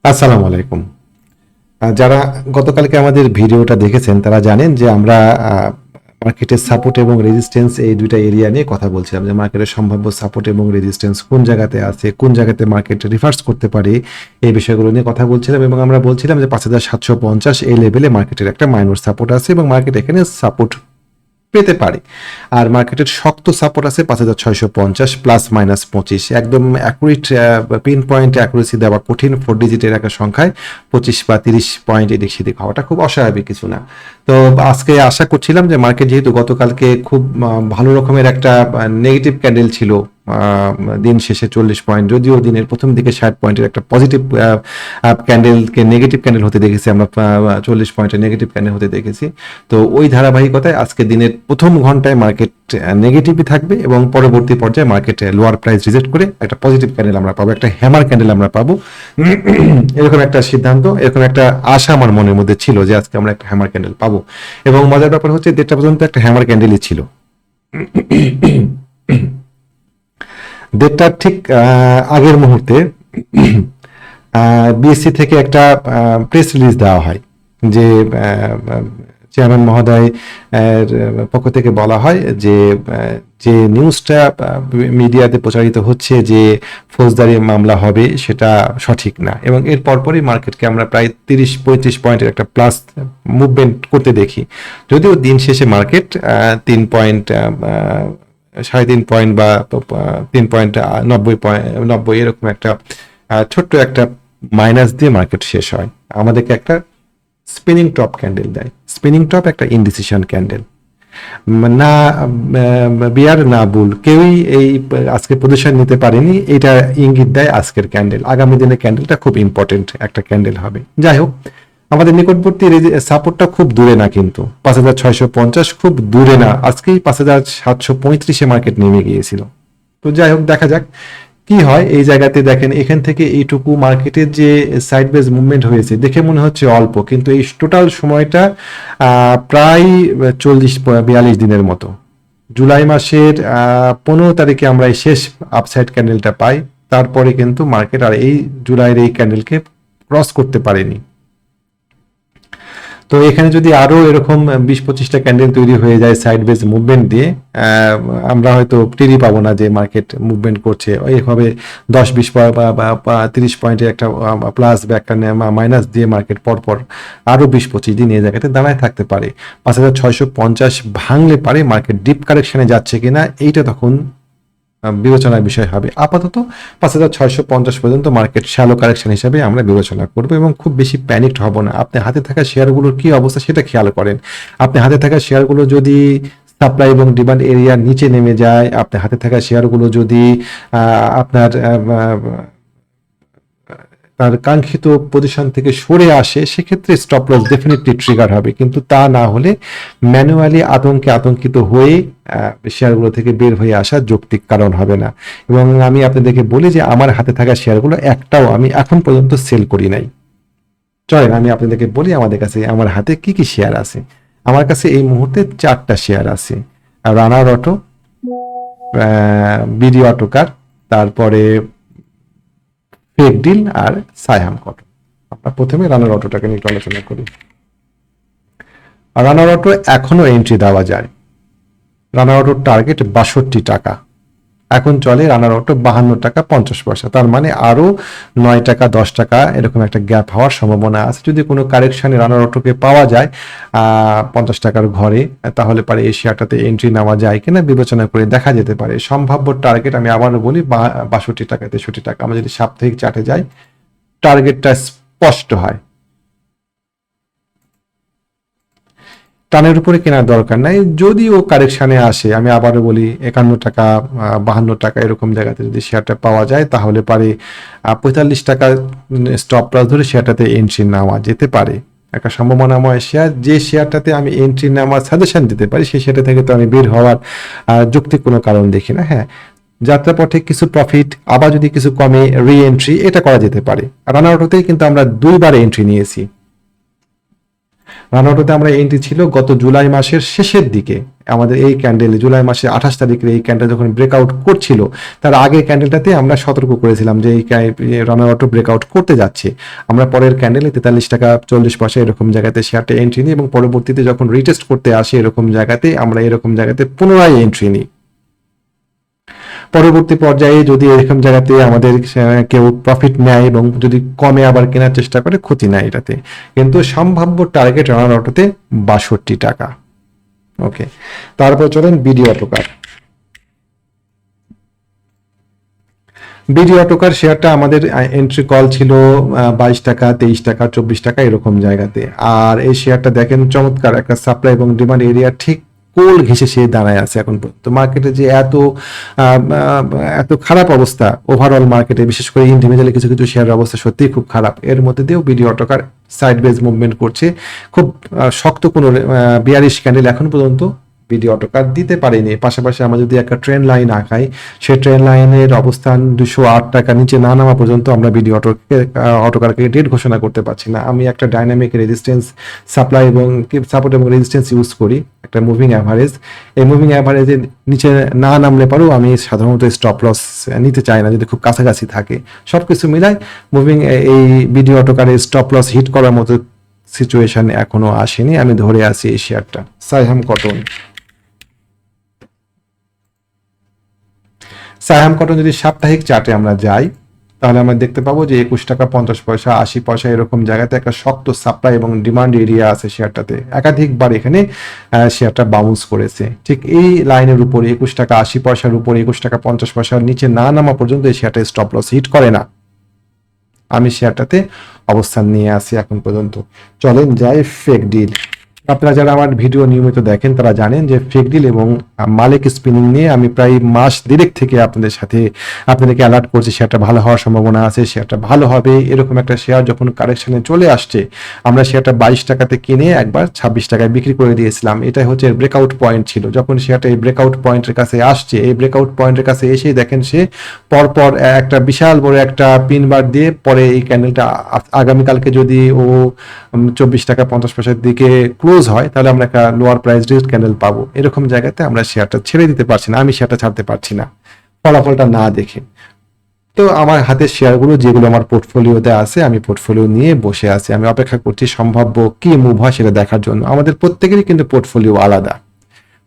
আসসালামু আলাইকুম। যারা গতকালকে আমাদের ভিডিওটা দেখেছেন তারা জানেন যে আমরা মার্কেটের সাপোর্ট এবং রেজিস্ট্যান্স এই দুইটা এরিয়া নিয়ে কথা বলছিলাম, যে মার্কেটের সম্ভাব্য সাপোর্ট এবং রেজিস্ট্যান্স কোন জায়গাতে আছে, কোন জায়গাতে মার্কেট রিভার্স করতে পারে, এই বিষয়গুলো নিয়ে কথা বলছিলাম। এবং আমরা বলছিলাম যে 5750 এই লেভেলে মার্কেটের একটা মাইনর সাপোর্ট আছে এবং মার্কেট এখানে সাপোর্ট পেতে পারে। আর মার্কেটের শক্ত সাপোর্ট আছে 5650 +-25, একদম অ্যাকুরেট পিন পয়েন্ট অ্যাকুরেসি দেওয়া কঠিন, 4 ডিজিটের একটা সংখ্যায় 25 বা 30 পয়েন্ট এদিক সেদিক হওয়াটা খুব অস্বাভাবিক কিছু না। তো আজকে আশা করছিলাম যে মার্কেট যেহেতু গতকালকে খুব ভালো রকমের একটা নেগেটিভ ক্যান্ডেল ছিল, দিন শেষে 40 পয়েন্ট, যদিও দিনের প্রথম দিকে 60 পয়েন্টের একটা পজিটিভ ক্যান্ডেলকে নেগেটিভ ক্যান্ডেল হতে দেখেছি আমরা, 40 পয়েন্টের নেগেটিভ ক্যান্ডেল হতে দেখেছি। তো ওই ধারাবাহিকতায় আজকে দিনের প্রথম ঘন্টায় মার্কেট নেগেটিভই থাকবে এবং পরবর্তী পর্যায়ে মার্কেট লোয়ার প্রাইস রিজেক্ট করে একটা পজিটিভ ক্যান্ডেল আমরা পাবো, একটা হ্যামার ক্যান্ডেল আমরা পাবো। এরকম একটা সিদ্ধান্ত, এরকম একটা আশা আমার মনের মধ্যে ছিল যে আজকে আমরা একটা হ্যামার ক্যান্ডেল পাবো। এবং মজার ব্যাপার হচ্ছে 1:30 পর্যন্ত একটা হ্যামার ক্যান্ডেলই ছিল। 1:30 ঠিক আগের মুহূর্তে বিএসসি থেকে একটা প্রেস রিলিজ দেওয়া হয়, যে চেয়ারম্যান মহোদয় পক্ষ থেকে বলা হয় যে যে নিউজটা মিডিয়াতে প্রচারিত হচ্ছে যে ফৌজদারি মামলা হবে সেটা সঠিক না। এবং এর পরপরই মার্কেটকে আমরা প্রায় 30-35 পয়েন্টের একটা প্লাস মুভমেন্ট করতে দেখি, যদিও দিন শেষে মার্কেট 3 পয়েন্ট 3.5 পয়েন্ট বা 3.90 এরকম একটা ছোট্ট একটা মাইনাস দিয়ে মার্কেট শেষ হয়। আমাদেরকে একটা স্পিনিং টপ ক্যান্ডেল দেয়। স্পিনিং টপ একটা ইনডিসিশন ক্যান্ডেল, না বিয়ার না বুল কেউই এই আজকে পজিশন নিতে পারেনি। এটা ইঙ্গিত দেয় আজকের ক্যান্ডেল, আগামী দিনের ক্যান্ডেলটা খুব ইম্পর্টেন্ট একটা ক্যান্ডেল হবে। যাই হোক, আমাদের নিকটবর্তী সাপোর্টটা খুব দূরে না, কিন্তু 5650 খুব দূরে না। আজকেই 5735-এ মার্কেট নেমে গিয়েছিল। তো যাই হোক, দেখা যাক কি হয় এই জায়গাতে। দেখেন এখান থেকে এইটুকু মার্কেটের যে সাইডওয়েজ মুভমেন্ট হয়েছে দেখে মনে হচ্ছে অল্প, কিন্তু এই টোটাল সময়টা প্রায় 40-42 দিনের মতো। জুলাই মাসের 15 তারিখে আমরা এই শেষ আপসাইড ক্যান্ডেলটা পাই, তারপরে কিন্তু মার্কেট আর এই জুলাইয়ের এই ক্যান্ডেলকে ক্রস করতে পারেনি। তো এখানে যদি আরো এরকম 20-25টা ক্যান্ডেল তৈরি হয়ে যায় সাইডওয়েজ মুভমেন্ট দিয়ে, আমরা হয়তো টেরই পাবো না যে মার্কেট মুভমেন্ট করছে। এইভাবে 10-20 বা 30 পয়েন্টের একটা প্লাস বা একটা মাইনাস দিয়ে মার্কেট পরপর আরো 20-25 দিন এই জায়গাতে দাঁড়ায় থাকতে পারে। 5650 ভাঙলে পারে মার্কেট ডিপ কারেকশনে যাচ্ছে কিনা এইটা তখন বিবেচনার বিষয় হবে। আপাতত 5650 পর্যন্ত মার্কেট শ্যালো কারেকশন হিসাবে আমরা বিবেচনা করব এবং খুব বেশি প্যানিকড হব না। আপনি হাতে থাকা শেয়ারগুলোর কি অবস্থা সেটা খেয়াল করেন। আপনি হাতে থাকা শেয়ারগুলো যদি সাপ্লাই এবং ডিমান্ড এরিয়ার নিচে নেমে যায়, আপনি হাতে থাকা শেয়ারগুলো যদি আপনার তার কাঙ্ক্ষিত পজিশন থেকে সরে আসে, সেক্ষেত্রে স্টপ লস ডেফিনেটলি ট্রিগার হবে। কিন্তু তা না হলে ম্যানুয়ালি আতঙ্কিত হয়ে শেয়ারগুলো থেকে বের হয়ে আসা যৌক্তিক কারণ হবে না। এবং আমি আপনাদেরকে বলি যে আমার হাতে থাকা শেয়ারগুলো একটাও আমি এখন পর্যন্ত সেল করি নাই। চলেন আমি আপনাদেরকে বলি আমাদের কাছে আমার হাতে কি কি শেয়ার আছে। আমার কাছে এই মুহূর্তে 4টা শেয়ার আছে: রানার অটো, বিডি অটোকার, তারপরে ফেক ডিল আর সাইহাম কটন। আমরা প্রথমে রানার অটোটাকে নিয়ে আলোচনা করি। রানার অটো এখনো এন্ট্রি দেওয়া যায়। রানার অটোর টার্গেট 62 টাকা, এখন চলে রানার অটো 52 টাকা 50 পয়সা। তার মানে আরো 9 টাকা 10 টাকা এরকম একটা গ্যাপ হওয়ার সম্ভাবনা আছে। যদি কোনো কারেকশনে রানার অটোকে পাওয়া যায় 50 টাকার ঘরে, তাহলে পারে এই শেয়ারটাতে এন্ট্রি নেওয়া যায় কিনা বিবেচনা করে দেখা যেতে পারে। সম্ভাব্য টার্গেট আমি আবারও বলি 62 টাকা 63 টাকা। আমরা যদি সাপ্তাহিক চার্টে যাই, টার্গেটটা স্পষ্ট হয়। টানের উপরে কেনার দরকার নাই, যদিও কারেকশানে আসে। আমি আবারও বলি 51 টাকা 52 টাকা এরকম জায়গাতে যদি শেয়ারটা পাওয়া যায়, তাহলে পারে 45 টাকা স্টপ লস ধরে শেয়ারটাতে এন্ট্রি নেওয়া যেতে পারে। একটা সম্ভাবনাময় শেয়ার, যে শেয়ারটাতে আমি এন্ট্রি নেওয়ার সাজেশন দিতে পারি, সেই শেয়ারটা থেকে তো আমি বের হওয়ার যৌক্তিক কোনো কারণ দেখি না। হ্যাঁ, যাত্রাপথে কিছু প্রফিট, আবার যদি কিছু কমে রি এন্ট্রি, এটা করা যেতে পারে। রানার অটোতেই কিন্তু আমরা 2বার এন্ট্রি নিয়েছি। রানাউটোতে আমরা এন্ট্রি ছিল গত জুলাই মাসের শেষের দিকে। আমাদের এই ক্যান্ডেল জুলাই মাসের 28 তারিখের এই ক্যান্ডেল যখন ব্রেকআউট করছিল, তার আগে ক্যান্ডেলটাতে আমরা সতর্ক করেছিলাম যে এই রানাউটো ব্রেকআউট করতে যাচ্ছে। আমরা পরের ক্যান্ডেলে 43 টাকা 40 পয়সা এরকম জায়গাতে শেয়ারটা এন্ট্রি নিই, এবং পরবর্তীতে যখন রিটেস্ট করতে আসে এরকম জায়গাতে আমরা এরকম জায়গাতে পুনরায় এন্ট্রি নিই। পরবর্তী পর্যায়ে যদি এরকম জায়গাতে আমাদের কেউ প্রফিট নেয় এবং যদি কমে আবার কেনার চেষ্টা করে, ক্ষতি নাই এটাতে। কিন্তু সম্ভাব্য টার্গেট রানাউটোতে 62 টাকা। ওকে, তারপর চলেন বিডি অটোকার। বিডি অটোকার শেয়ারটা আমাদের এন্ট্রি কল ছিল 22 টাকা, 23 টাকা, 24 টাকা এরকম জায়গাতে। আর এই শেয়ারটা দেখেন চমৎকার একটা সাপ্লাই এবং ডিমান্ড এরিয়া ঠিক কোল ঘেঁষে সে দাঁড়ায় আছে এখন পর্যন্ত। মার্কেটে যে এত খারাপ অবস্থা ওভারঅল মার্কেটে, বিশেষ করে ইন্ডিভিজুয়ালি কিছু কিছু শেয়ারের অবস্থা সত্যিই খুব খারাপ, এর মধ্যে দিয়েও বিডি অটোকার সাইড বেজ মুভমেন্ট করছে। খুব শক্ত কোনো বিয়ারিশ ক্যান্ডেল এখন পর্যন্ত বিডি অটোকার দিতে পারেনি। পাশাপাশি আমরা যদি একটা ট্রেন লাইন আঁকাই, সেই ট্রেন লাইনের অবস্থান 208 টাকা নিচে না নামা পর্যন্ত আমরা বিডি অটোকারকে ডেট ঘোষণা করতে পারছি না। আমি একটা ডাইনামিক রেজিস্ট্যান্স সাপ্লাই এবং সাপোর্ট এবং রেজিস্ট্যান্স ইউজ করি, একটা মুভিং অ্যাভারেজ। এই মুভিং অ্যাভারেজের নিচে না নামলে পরেও আমি সাধারণত স্টপ লস নিতে চাই না যদি খুব কাছাকাছি থাকে। সব কিছু মিলাই মুভিং এই বিডি অটোকারের স্টপ লস হিট করার মতো সিচুয়েশন এখনো আসেনি, আমি ধরে আছি এই শেয়ারটা। সাইহাম কটন যদি সাপ্তাহিক চার্টে আমরা যাই, তাহলে আমরা দেখতে পাবো যে 21 টাকা 50 পয়সা 80 পয়সা এরকম জায়গাতে একটা শক্ত সাপ্লাই এবং ডিমান্ড এরিয়া আছে শেয়ারটাতে। একাধিকবার এখানে শেয়ারটা বাউন্স করেছে ঠিক এই লাইনের উপরে, 21 টাকা 80 পয়সার উপরে, 21 টাকা 50 পয়সার নিচে না নামা পর্যন্ত এই শেয়ারটা স্টপ লস হিট করে না। আমি শেয়ারটাতে অবস্থান নিয়ে আসি এখন পর্যন্ত। চলেন যাই ফেক ডিল। আপনারা যারা আমার ভিডিও নিয়মিত দেখেন তারা জানেন যে ফেক ডিল এবং মালিক স্পিনিং নিয়ে আমি প্রায় মাস দেড়েক থেকে আপনাদেরকে অ্যালার্ট করছি শেয়ারটা ভালো হওয়ার সম্ভাবনা আছে, শেয়ারটা ভালো হবে। এরকম একটা শেয়ার যখন কারেকশনে চলে আসছে, আমরা শেয়ারটা 22 টাকাতে কিনে একবার 26 টাকায় বিক্রি করে দিয়েছিলাম। এটাই হচ্ছে ব্রেকআউট পয়েন্ট ছিল। যখন শেয়ারটা এই ব্রেকআউট পয়েন্টের কাছে আসছে, এই ব্রেকআউট পয়েন্টের কাছে এসে দেখেন সে পরপর একটা বিশাল বড় একটা পিন বার দিয়ে পরে এই ক্যান্ডেলটা আগামীকালকে যদি ও 24 টাকা 50 পয়সার দিকে ক্লোজ হয়, তাহলে আমরা একটা লোয়ার প্রাইস রিস্ক ক্যান্ডেল পাবো। এরকম জায়গাতে আমরা শেয়ারটা ছেড়ে দিতে পারছি না, আমি শেয়ারটা ছাড়তে পারছি না ফলাফলটা না দেখে। তো আমার হাতে শেয়ারগুলো যেগুলো আমার পোর্টফোলিওতে আছে, আমি পোর্টফোলিও নিয়ে বসে আছি, আমি অপেক্ষা করছি সম্ভাব্য কি মুভ হয় সেটা দেখার জন্য। আমাদের প্রত্যেকেরই কিন্তু পোর্টফোলিও আলাদা,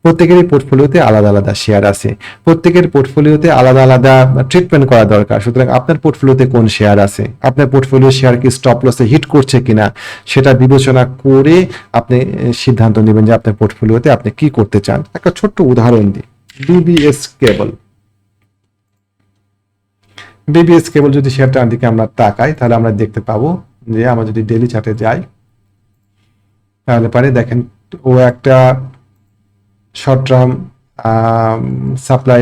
প্রত্যেকেরই পোর্টফোলিওতে আলাদা আলাদা শেয়ার আছে, প্রত্যেকের পোর্টফোলিওতে আলাদা আলাদা ট্রিটমেন্ট করা দরকার। সুতরাং আপনার পোর্টফোলিওতে কোন শেয়ার আছে, আপনার পোর্টফোলিও শেয়ার কি স্টপ লসে হিট করছে কিনা, সেটা বিবেচনা করে আপনি সিদ্ধান্ত নেবেন যে আপনার পোর্টফোলিওতে আপনি কি করতে চান। একটা ছোট্ট উদাহরণ দিই, বিবিএস কেবল। বিবিএস কেবল যদি শেয়ারটার দিকে আমরা তাকাই, তাহলে আমরা দেখতে পাবো যে আমরা যদি ডেইলি চার্টে যাই, তাহলে পারে দেখেন ও একটা শর্ট টার্ম সাপ্লাই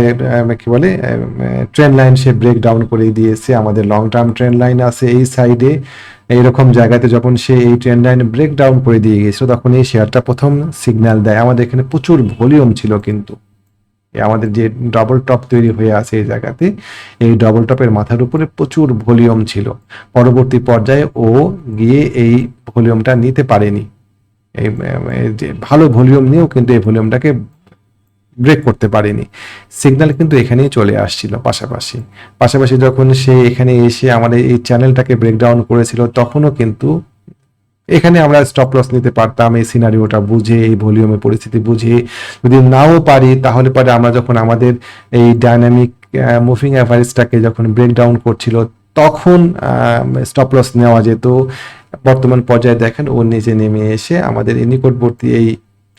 কি বলে ট্রেন্ড লাইন সে ব্রেক ডাউন করে দিয়েছে। আমাদের লং টার্ম ট্রেন্ড লাইন আছে এই সাইডে। এইরকম জায়গাতে যখন সে এই ট্রেন্ড লাইন ব্রেক ডাউন করে দিয়ে গেছিল, তখন এই শেয়ারটা প্রথম সিগন্যাল দেয়। আমাদের এখানে প্রচুর ভলিউম ছিল, কিন্তু আমাদের যে ডবল টপ তৈরি হয়ে আছে এই জায়গাতে, এই ডবল টপের মাথার উপরে প্রচুর ভলিউম ছিল। পরবর্তী পর্যায়ে ও গিয়ে এই ভলিউমটা নিতে পারেনি, এই যে ভালো ভলিউম নিয়েও কিন্তু এই ভলিউমটাকে ব্রেক করতে পারেনি। সিগন্যাল কিন্তু এখানেই চলে আসছিল পাশাপাশি যখন সে এখানে এসে আমাদের এই চ্যানেলটাকে ব্রেকডাউন করেছিল, তখনও কিন্তু এখানে আমরা স্টপ লস নিতে পারতাম এই সিনারিওটা বুঝে, এই ভলিউমের পরিস্থিতি বুঝে। যদি নাও পারি, তাহলে পরে আমরা যখন আমাদের এই ডাইনামিক মুভিং অ্যাভারেজটাকে যখন ব্রেকডাউন করছিল, তখন স্টপ লস নেওয়া যেত। বর্তমান পর্যায়ে দেখেন ও নিচে নেমে এসে আমাদের এই নিকটবর্তী এই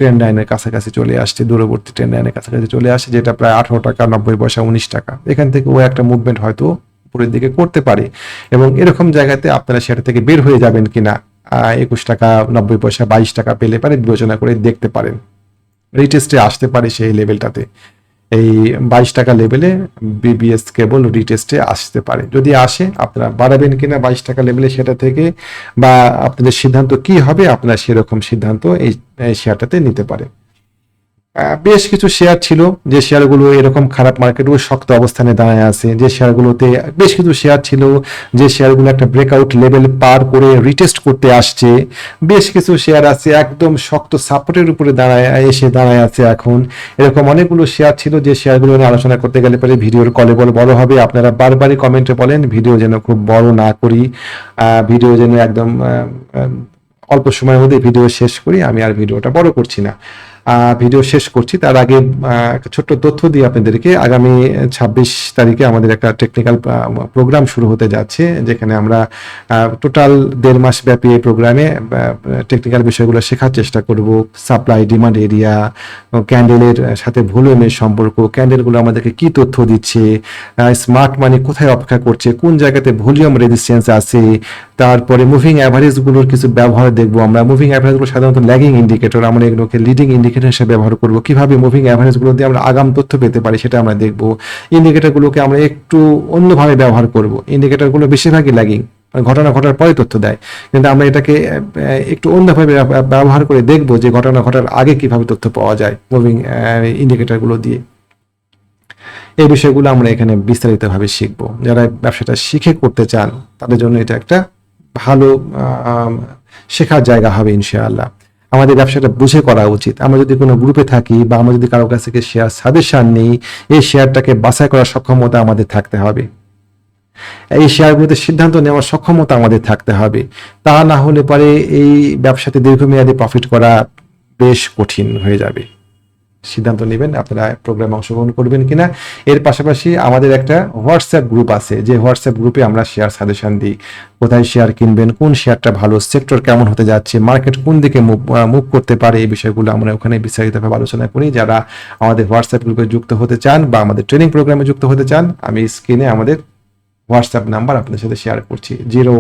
ট্রেন্ড লাইনের কাছাকাছি চলে আসছে, দূরবর্তী ট্রেন্ড লাইনের কাছাকাছি চলে আসছে, যেটা প্রায় 18 টাকা 90 পয়সা 19 টাকা। এখান থেকে ও একটা মুভমেন্ট হয়তো উপরের দিকে করতে পারে, এবং এরকম জায়গাতে আপনারা সেটা থেকে বের হয়ে যাবেন কিনা 21 টাকা 90 পয়সা 22 টাকা পেলে পারে বিবেচনা করে দেখতে পারেন। রিটেস্টে আসতে পারে সেই লেভেলটাতে, এই 22 টাকা লেভেলে বিবিএস কেবল রিটেস্টে আসতে পারে। যদি আসে আপনারা বাড়াবেন কিনা 22 টাকা লেভেলে সেটা থেকে, বা আপনাদের সিদ্ধান্ত কি হবে, আপনারা সেরকম সিদ্ধান্ত এই শেয়ারটাতে নিতে পারে। বেশ কিছু শেয়ার ছিল যে শেয়ারগুলো এরকম খারাপ মার্কেটও শক্ত অবস্থানে দাঁড়ায় আছে, যে শেয়ারগুলোতে বেশ কিছু শেয়ার ছিল যে শেয়ারগুলো একটা ব্রেকআউট লেভেল পার করে রিটেস্ট করতে আসছে, বেশ কিছু শেয়ার আছে একদম শক্ত সাপোর্টের উপরে দাঁড়ায় আছে এখন। এরকম অনেকগুলো শেয়ার ছিল যে শেয়ারগুলো নিয়ে আলোচনা করতে গেলে পরে ভিডিওর কলে বড় হবে। আপনারা বারবারই কমেন্টে বলেন ভিডিও যেন খুব বড় না করি, ভিডিও যেন একদম অল্প সময়ের মধ্যে ভিডিও শেষ করি। আমি আর ভিডিওটা বড় করছি না, ভিডিও শেষ করছি। তার আগে একটা ছোট্ট তথ্য দিই আপনাদেরকে। আগামী 26 তারিখে আমাদের একটা টেকনিক্যাল প্রোগ্রাম শুরু হতে যাচ্ছে, যেখানে আমরা টোটাল 1.5 মাস ব্যাপী এই প্রোগ্রামে টেকনিক্যাল বিষয়গুলো শেখার চেষ্টা করব। সাপ্লাই ডিমান্ড এরিয়া, ক্যান্ডেলের সাথে ভলিউমের সম্পর্ক, ক্যান্ডেলগুলো আমাদেরকে কি তথ্য দিচ্ছে, স্মার্ট মানি কোথায় অপেক্ষা করছে, কোন জায়গাতে ভলিউম রেজিস্ট্যান্স আছে, তারপরে মুভিং অ্যাভারেজগুলোর কিছু ব্যবহার দেখবো আমরা। মুভিং অ্যাভারেজগুলো সাধারণত ল্যাগিং ইন্ডিকেটর, আমরা এগুলোকে লিডিং ইন্ডিকেটর হিসেবে ব্যবহার করবো। কিভাবে মুভিং অ্যাভারেজগুলো দিয়ে আমরা আগাম তথ্য পেতে পারি সেটা আমরা দেখবো। ইন্ডিকেটরগুলোকে আমরা একটু অন্যভাবে ব্যবহার করব। ইন্ডিকেটরগুলো বেশিরভাগই ল্যাগিং, ঘটনা ঘটার পরে তথ্য দেয়, কিন্তু আমরা এটাকে একটু অন্যভাবে ব্যবহার করে দেখবো যে ঘটনা ঘটার আগে কিভাবে তথ্য পাওয়া যায় মুভিং ইন্ডিকেটরগুলো দিয়ে। এই বিষয়গুলো আমরা এখানে বিস্তারিতভাবে শিখবো। যারা ব্যবসাটা শিখে করতে চান তাদের জন্য এটা একটা ভালো শেখার জায়গা হবে ইনশাআল্লাহ। আমাদের ব্যবসাটা বুঝে করা উচিত। আমরা যদি কোনো গ্রুপে থাকি বা আমরা যদি কারো কাছ থেকে শেয়ার সাজেশন নিই, এই শেয়ারটাকে বাছাই করার সক্ষমতা আমাদের থাকতে হবে, এই শেয়ারগুলোতে সিদ্ধান্ত নেওয়ার সক্ষমতা আমাদের থাকতে হবে। তা না হলে পরে এই ব্যবসাতে দীর্ঘমেয়াদী প্রফিট করা বেশ কঠিন হয়ে যাবে। সিদ্ধান্ত নেবেন আপনারা প্রোগ্রামে অংশগ্রহণ করবেন কিনা। এর পাশাপাশি আমাদের একটা হোয়াটসঅ্যাপ গ্রুপ আছে, যে হোয়াটসঅ্যাপ গ্রুপে আমরা শেয়ার সাজেশন দিই। কোথায় শেয়ার কিনবেন, কোন শেয়ারটা ভালো, সেক্টর কেমন হতে যাচ্ছে, মার্কেট কোন দিকে মুভ করতে পারে, এই বিষয়গুলো আমরা ওখানে বিস্তারিতভাবে আলোচনা করি। যারা আমাদের হোয়াটসঅ্যাপ গ্রুপে যুক্ত হতে চান বা আমাদের ট্রেনিং প্রোগ্রামে যুক্ত হতে চান, আমি স্ক্রিনে আমাদের হোয়াটসঅ্যাপ নাম্বার আপনাদের সাথে শেয়ার করছি। 0